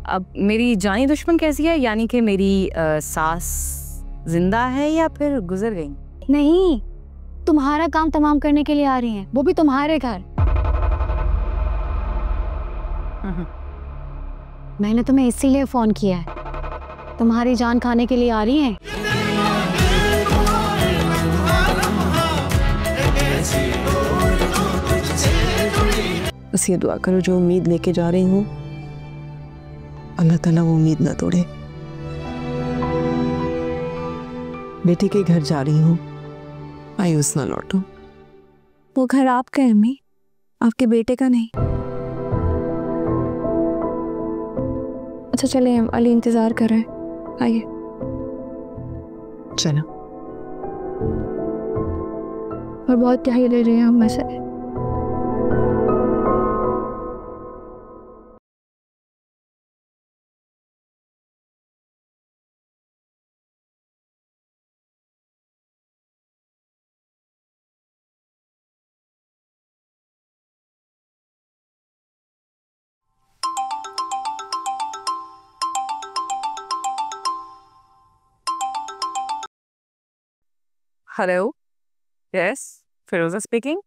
अब मेरी जानी दुश्मन कैसी है, यानी कि मेरी सास जिंदा है या फिर गुजर गई? नहीं, तुम्हारा काम तमाम करने के लिए आ रही हैं, वो भी तुम्हारे घर। मैंने तुम्हें इसीलिए फोन किया है, तुम्हारी जान खाने के लिए आ रही हैं। बस ये दुआ करो जो उम्मीद लेके जा रही हूँ अल्लाह ताला वो उम्मीद ना तोड़े। बेटी के घर जा रही हूँ, मायूस ना लौटो। वो घर आपका है अम्मी, आपके बेटे का नहीं। अच्छा चले, अली इंतजार कर रहे हैं, आइए। चलो। और बहुत त्यागी ले रही हैं हम में से। हेलो, यस, फिरोजा स्पीकिंग।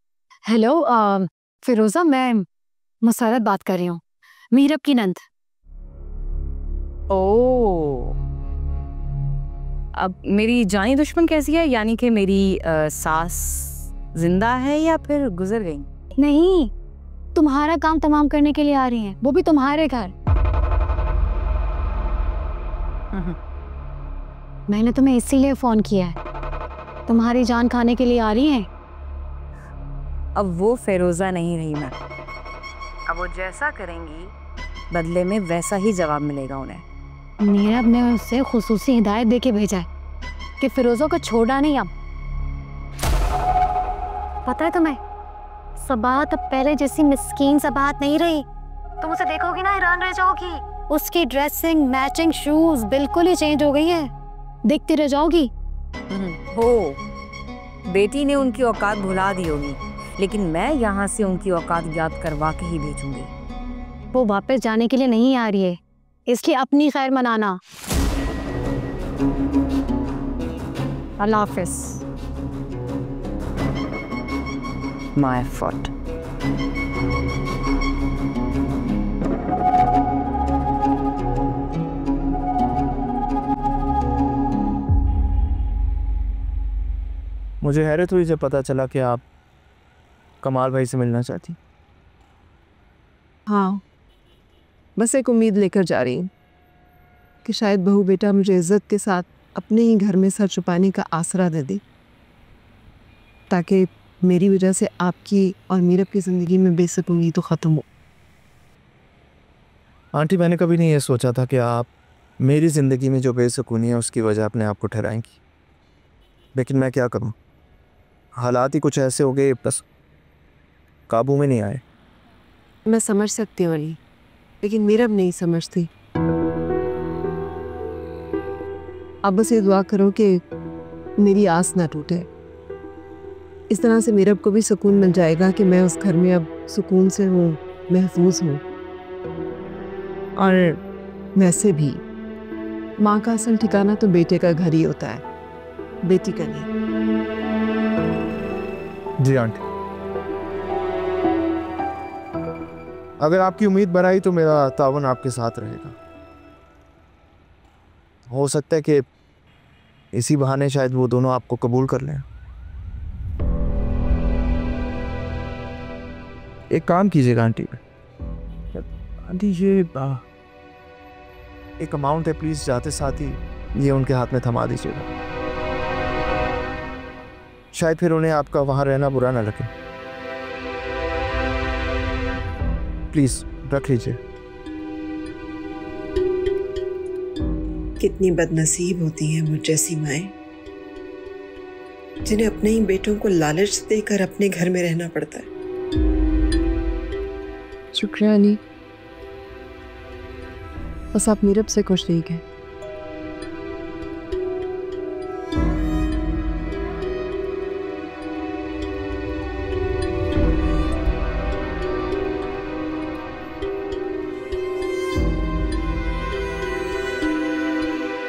हेलो फिरोजा, मैं मुसरत बात कर रही हूँ, मीरब की नंद। ओह, अब मेरी जानी दुश्मन कैसी है, यानी कि मेरी सास जिंदा है या फिर गुजर गई? नहीं, तुम्हारा काम तमाम करने के लिए आ रही हैं, वो भी तुम्हारे घर। मैंने तुम्हें इसीलिए फोन किया है, तुम्हारी जान खाने के लिए आ रही हैं। अब वो फिरोजा नहीं रही मैं, अब वो जैसा करेंगी बदले में वैसा ही जवाब मिलेगा उन्हें। नीरब ने उससे खुसूसी हिदायत देके भेजा है कि फिरोजा को छोड़ा नहीं। अब पता है तुम्हें, सबात अब पहले जैसी मिस्कीन सबात नहीं रही। तुम उसे देखोगी ना हैरान रह जाओगी। उसकी ड्रेसिंग, मैचिंग शूज बिल्कुल ही चेंज हो गई है, देखते रह जाओगी। हो, बेटी ने उनकी औकात भुला दी होगी, लेकिन मैं यहाँ से उनकी औकात याद करवा के ही भेजूंगी। वो वापस जाने के लिए नहीं आ रही है, इसलिए अपनी खैर मनाना। अल्लाह हाफिज। My fault. मुझे हैरत हुई जब पता चला कि आप कमाल भाई से मिलना चाहती। हाँ, बस एक उम्मीद लेकर जा रही हूँ कि शायद बहू बेटा मुझे इज्जत के साथ अपने ही घर में सर छुपाने का आसरा दे दे, ताकि मेरी वजह से आपकी और मीरब की ज़िंदगी में बेसुकूनी तो ख़त्म हो। आंटी, मैंने कभी नहीं ये सोचा था कि आप मेरी ज़िंदगी में जो बेसुकूनी है उसकी वजह अपने आप को ठहराएंगी, लेकिन मैं क्या करूँ, हालात ही कुछ ऐसे हो गए, बस काबू में नहीं आए। मैं समझ सकती हूँ अली, लेकिन मीरब नहीं समझती। अब बस ये दुआ करो कि मेरी आस ना टूटे। इस तरह से मीरब को भी सुकून मिल जाएगा कि मैं उस घर में अब सुकून से हूँ, महफूज हूँ। और वैसे भी माँ का असल ठिकाना तो बेटे का घर ही होता है, बेटी का नहीं। जी आंटी, अगर आपकी उम्मीद बनाई तो मेरा तावन आपके साथ रहेगा। हो सकता है कि इसी बहाने शायद वो दोनों आपको कबूल कर लें। एक काम कीजिएगा आंटी, ये एक अमाउंट है, प्लीज जाते साथ ही ये उनके हाथ में थमा दीजिएगा, शायद फिर उन्हें आपका वहां रहना बुरा ना लगे। प्लीज रख लीजिए। कितनी बदनसीब होती हैं मुझ जैसी माएँ, जिन्हें अपने ही बेटों को लालच देकर अपने घर में रहना पड़ता है। शुक्रिया अली, बस आप मीरब से खुश रहिए।